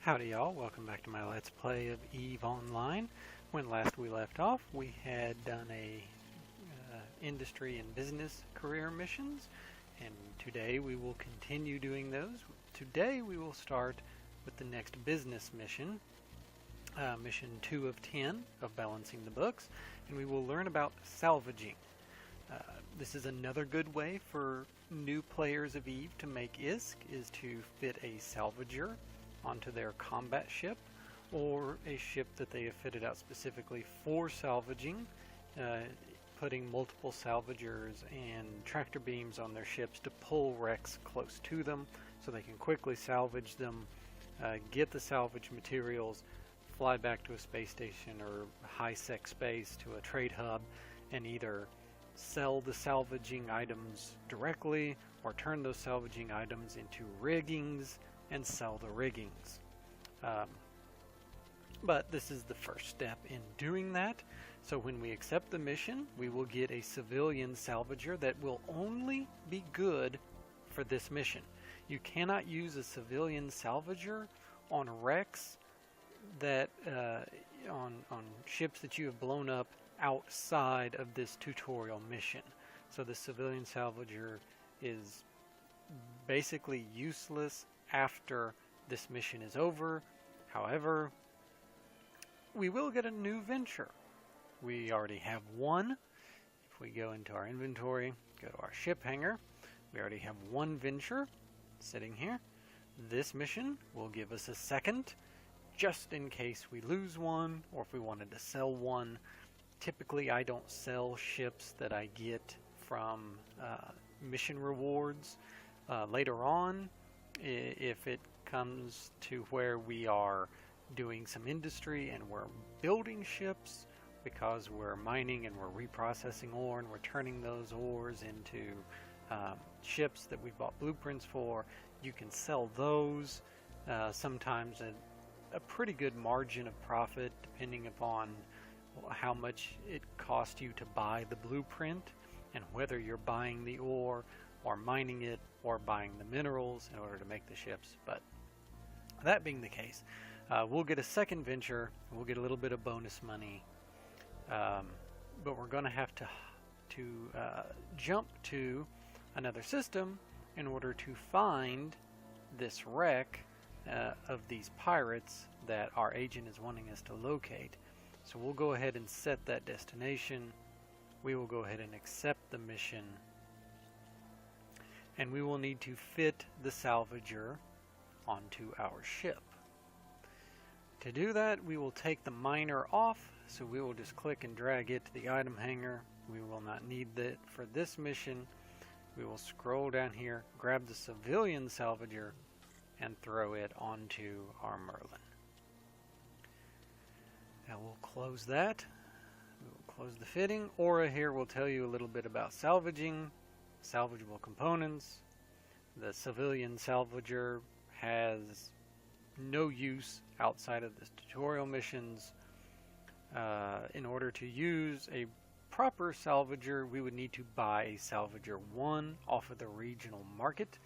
Howdy y'all, welcome back to my Let's Play of EVE Online. When last we left off, we had done a industry and business career missions, and today we will continue doing those. Today we will start with the next business mission, mission 2 of 10 of Balancing the Books, and we will learn about salvaging. This is another good way for new players of EVE to make ISK, is to fit a salvager onto their combat ship, or a ship that they have fitted out specifically for salvaging, putting multiple salvagers and tractor beams on their ships to pull wrecks close to them so they can quickly salvage them, get the salvage materials, fly back to a space station or high-sec space to a trade hub, and either sell the salvaging items directly or turn those salvaging items into riggings and sell the riggings. But this is the first step in doing that. So when we accept the mission, we will get a civilian salvager that will only be good for this mission. You cannot use a civilian salvager on wrecks that on ships that you have blown up outside of this tutorial mission. So the civilian salvager is basically useless after this mission is over. However, we will get a new venture. We already have one. If we go into our inventory, go to our ship hangar, we already have one venture sitting here. This mission will give us a second, just in case we lose one or if we wanted to sell one. Typically, I don't sell ships that I get from mission rewards. Later on, if it comes to where we are doing some industry and we're building ships because we're mining and we're reprocessing ore and we're turning those ores into ships that we bought blueprints for, you can sell those sometimes at a pretty good margin of profit, depending upon how much it costs you to buy the blueprint and whether you're buying the ore or mining it or buying the minerals in order to make the ships. But that being the case, we'll get a second venture, we'll get a little bit of bonus money, but we're going to have to jump to another system in order to find this wreck of these pirates that our agent is wanting us to locate. So we'll go ahead and set that destination. We will go ahead and accept the mission, and we will need to fit the salvager onto our ship. To do that, we will take the miner off, so we will just click and drag it to the item hanger. We will not need that for this mission. We will scroll down here, grab the civilian salvager, and throw it onto our Merlin. Now we'll close that. We will close the fitting. Aura here will tell you a little bit about salvaging, salvageable components. The civilian salvager has no use outside of the tutorial missions. In order to use a proper salvager, we would need to buy a salvager 1 off of the regional market.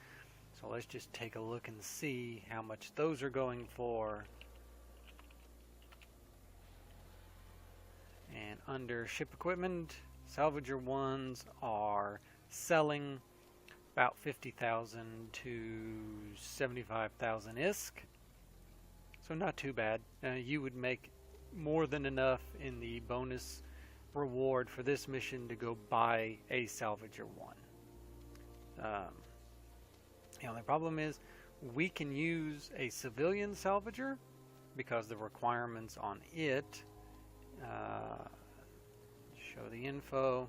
So let's just take a look and see how much those are going for. And under ship equipment, salvager 1s are selling about 50,000 to 75,000 ISK. So not too bad. You would make more than enough in the bonus reward for this mission to go buy a salvager 1. The only problem is we can use a civilian salvager because the requirements on it, show the info,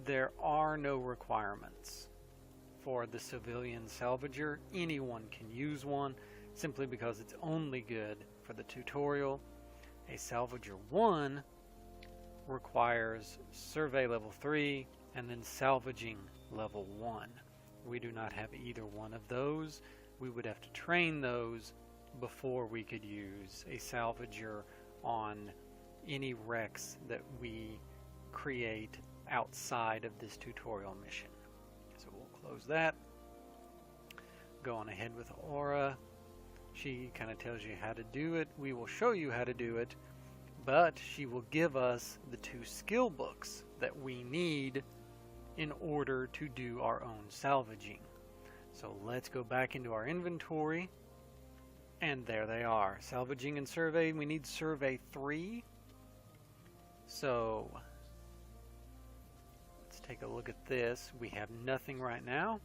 there are no requirements for the civilian salvager. Anyone can use one simply because it's only good for the tutorial. A salvager 1 requires survey level 3 and then salvaging level 1. We do not have either one of those. We would have to train those before we could use a salvager on any wrecks that we create outside of this tutorial mission. So we'll close that. Go on ahead with Aura. She kind of tells you how to do it. We will show you how to do it, but she will give us the 2 skill books that we need in order to do our own salvaging. So let's go back into our inventory, and there they are. Salvaging and survey. We need survey 3. So let's take a look at this. We have nothing right now.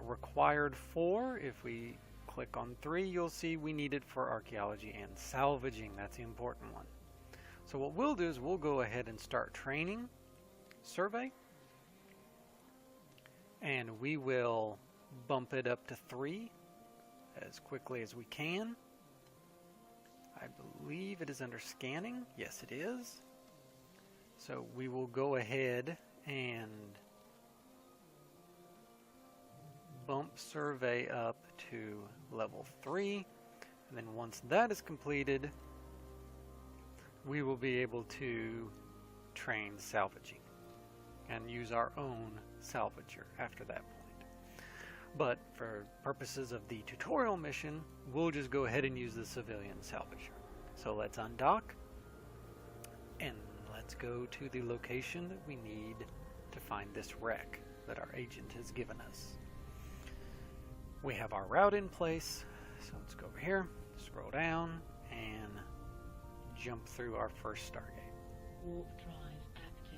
Required 4. If we click on 3, you'll see we need it for archaeology and salvaging. That's the important one. So what we'll do is we'll go ahead and start training survey, and we will bump it up to 3 as quickly as we can. I believe it is under scanning. Yes, it is. So we will go ahead and bump survey up to level 3, and then once that is completed, we will be able to train salvaging and use our own salvager after that point. But for purposes of the tutorial mission, we'll just go ahead and use the civilian salvager. So let's undock, and let's go to the location that we need to find this wreck that our agent has given us. We have our route in place, so let's go over here, scroll down, and jump through our first Stargate. Warp drive active.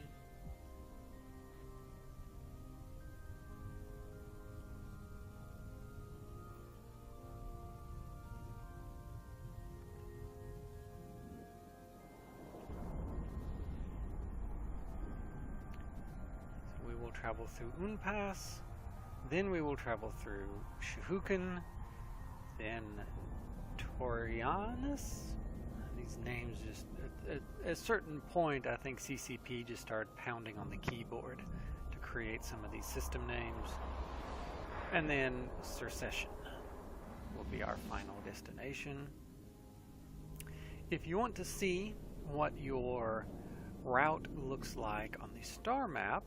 So we will travel through Unpass. Then we will travel through Shahukan, then Torianus. These names just, at a certain point, I think CCP just started pounding on the keyboard to create some of these system names. And then Secession will be our final destination. If you want to see what your route looks like on the star map,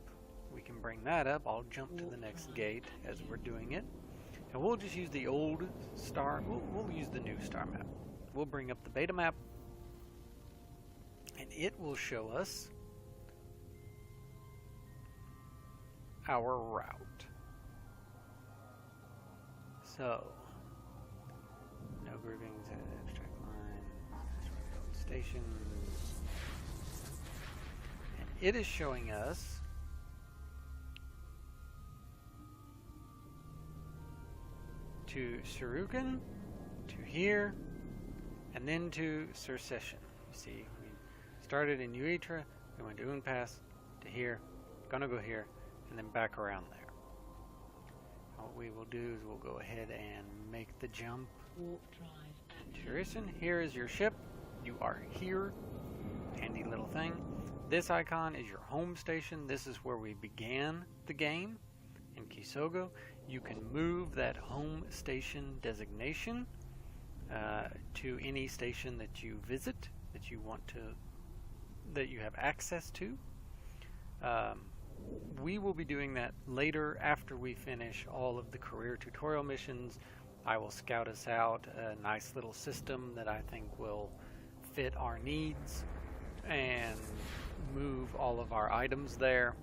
we can bring that up. I'll jump to the next gate as we're doing it. And we'll just use the old star. We'll use the new star map. We'll bring up the beta map, and it will show us our route. So, no groupings, abstract lines, stations. And it is showing us to Surukan, to here, and then to Secession. You see, we started in Uitra, we went to Unpass, to here, gonna go here, and then back around there. What we will do is we'll go ahead and make the jump. Warp drive active. Turisan, here is your ship. You are here. Handy little thing. This icon is your home station. This is where we began the game in Kisogo. You can move that home station designation to any station that you visit, that you want to, that you have access to. We will be doing that later after we finish all of the career tutorial missions. I will scout us out a nice little system that I think will fit our needs and move all of our items there,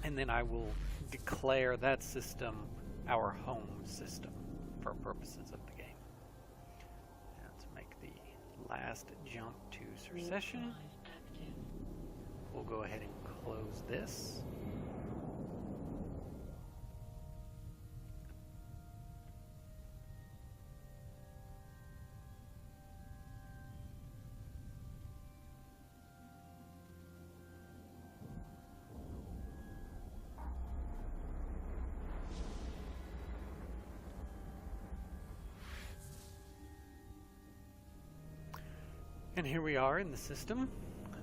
and then I will declare that system our home system for purposes of the game. Let's make the last jump to Secession. We'll go ahead and close this. And here we are in the system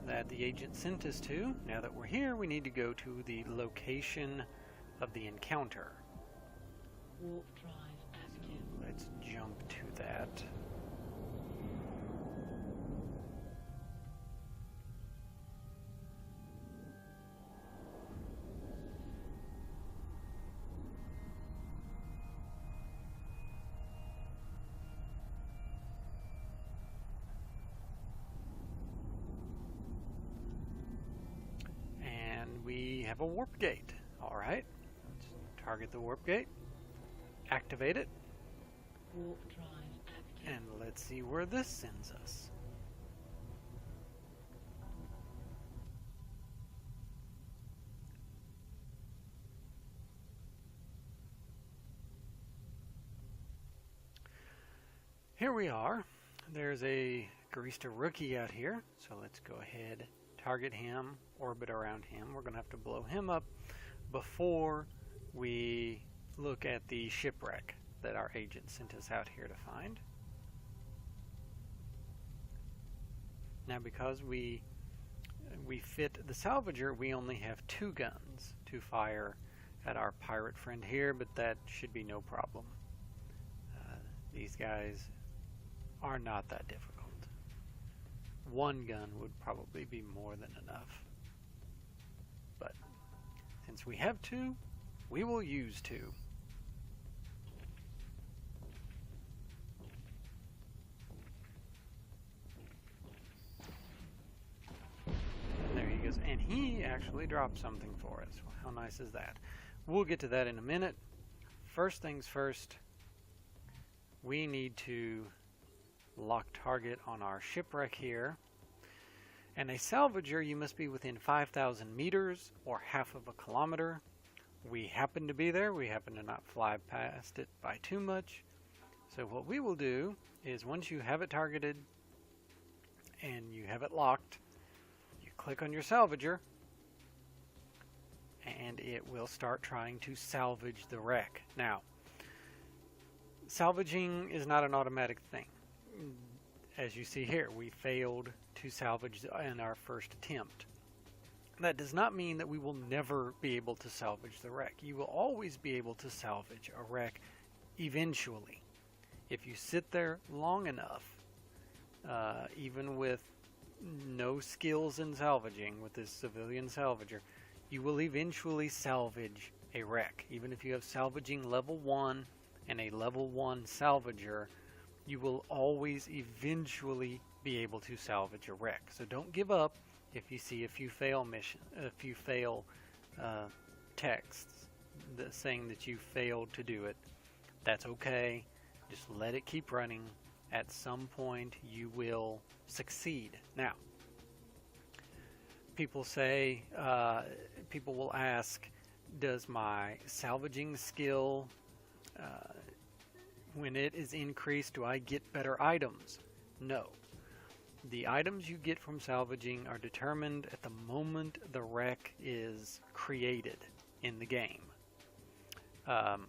that the agent sent us to. Now that we're here, we need to go to the location of the encounter. Warp drive active. So let's jump to that. have a warp gate. Alright, let's target the warp gate, activate it, Warp drive active. and let's see where this sends us. Here we are. There's a Garista rookie out here, so let's go ahead, target him, orbit around him. We're going to have to blow him up before we look at the shipwreck that our agent sent us out here to find. Now, because we fit the salvager, we only have 2 guns to fire at our pirate friend here, but that should be no problem. These guys are not that difficult. 1 gun would probably be more than enough. But since we have 2, we will use 2. And there he goes. And he actually dropped something for us. How nice is that? We'll get to that in a minute. First things first, we need to lock target on our shipwreck here. And a salvager, you must be within 5,000 meters or half of a kilometer. We happen to be there. We happen to not fly past it by too much. So what we will do is, once you have it targeted and you have it locked, you click on your salvager and it will start trying to salvage the wreck. Now, salvaging is not an automatic thing. As you see here, we failed to salvage in our first attempt. That does not mean that we will never be able to salvage the wreck. You will always be able to salvage a wreck eventually. If you sit there long enough, even with no skills in salvaging with this civilian salvager, you will eventually salvage a wreck. Even if you have salvaging level 1 and a level 1 salvager, you will always eventually be able to salvage a wreck. So don't give up if you see a few fail texts saying that you failed to do it. That's okay. Just let it keep running. At some point you will succeed. Now, people say, people will ask, does my salvaging skill, when it is increased, do I get better items? No. The items you get from salvaging are determined at the moment the wreck is created in the game. Here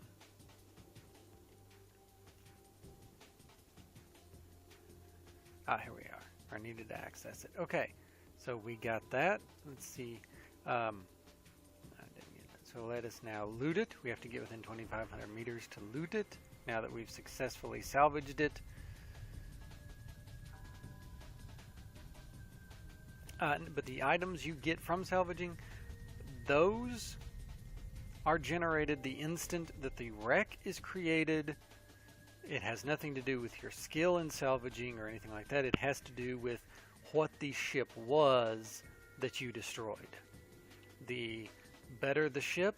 we are. I needed to access it. Okay, so we got that. Let's see. I didn't get that. So let us now loot it. We have to get within 2,500 meters to loot it, now that we've successfully salvaged it. But the items you get from salvaging, those are generated the instant that the wreck is created. It has nothing to do with your skill in salvaging or anything like that. It has to do with what the ship was that you destroyed. The better the ship,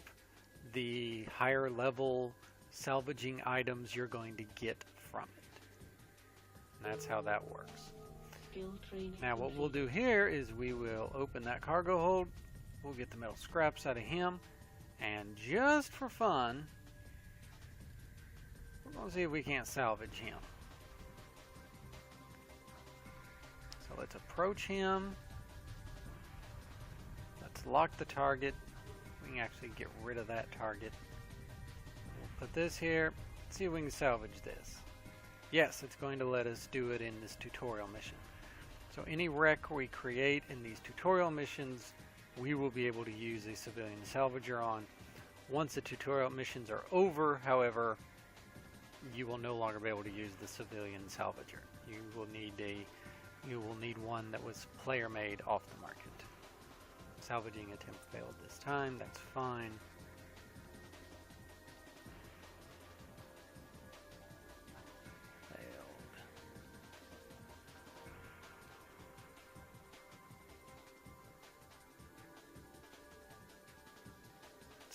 the higher level salvaging items you're going to get from it. And that's how that works. Now what we'll do here is we will open that cargo hold. We'll get the metal scraps out of him. And just for fun, we're going to see if we can't salvage him. So let's approach him. Let's lock the target. We can actually get rid of that target. We'll put this here. See if we can salvage this. Yes, it's going to let us do it in this tutorial mission. So any wreck we create in these tutorial missions, we will be able to use a civilian salvager on. Once the tutorial missions are over, however, you will no longer be able to use the civilian salvager. You will need one that was player made off the market. Salvaging attempt failed this time. That's fine.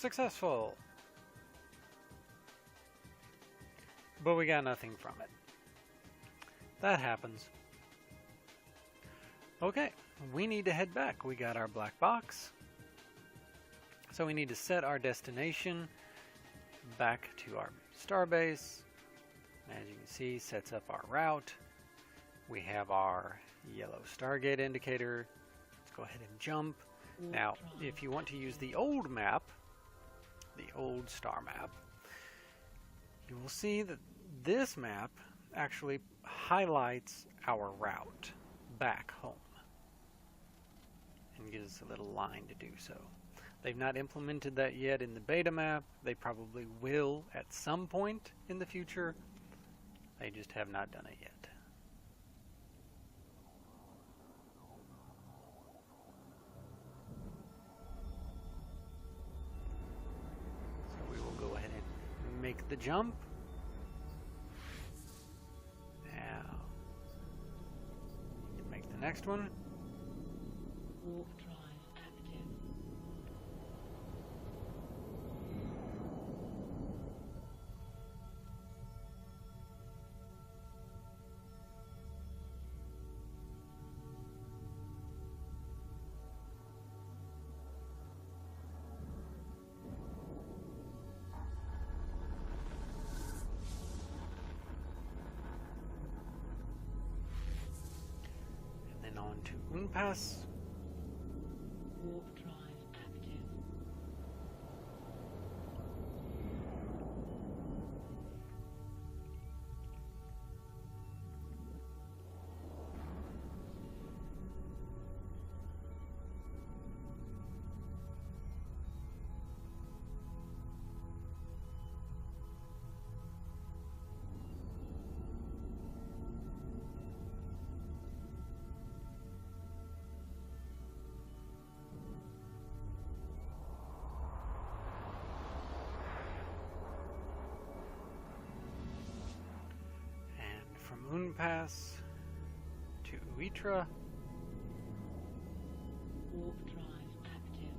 Successful. But we got nothing from it. That happens. Okay, we need to head back. We got our black box. So we need to set our destination back to our starbase. As you can see, sets up our route. We have our yellow Stargate indicator. Let's go ahead and jump. Now, if you want to use the old map, the old star map, you will see that this map actually highlights our route back home and gives us a little line to do so. They've not implemented that yet in the beta map. They probably will at some point in the future. They just have not done it yet. So we will go ahead and make the jump. Now, make the next one. Warp drive active. And then on to Unpass. Warp drive active. Unpass to Uitra. Warp drive active.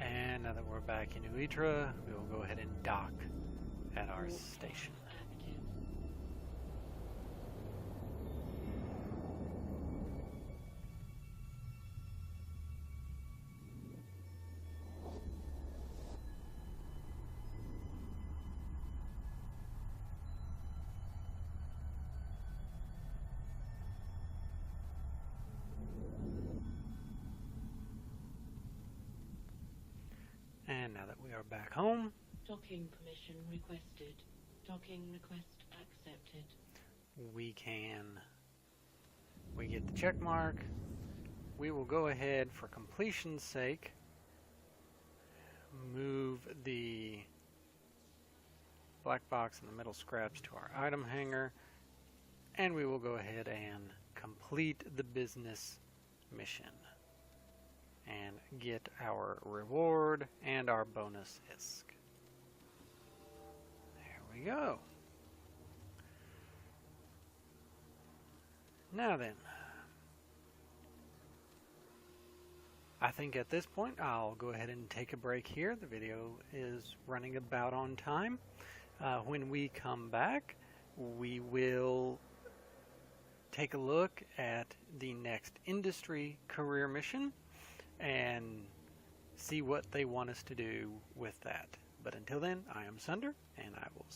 And now that we're back in Uitra, we will go ahead and dock at our station. Active. And now that we are back home, Docking permission requested. Docking request accepted. we get the check mark. We will go ahead, for completion's sake, move the black box and the metal scraps to our item hanger, and we will go ahead and complete the business mission and get our reward and our bonus ISK. There we go. Now then, I think at this point I'll go ahead and take a break here. The video is running about on time. When we come back, we will take a look at the next industry career mission and see what they want us to do with that. But until then, I am Sunder, and I will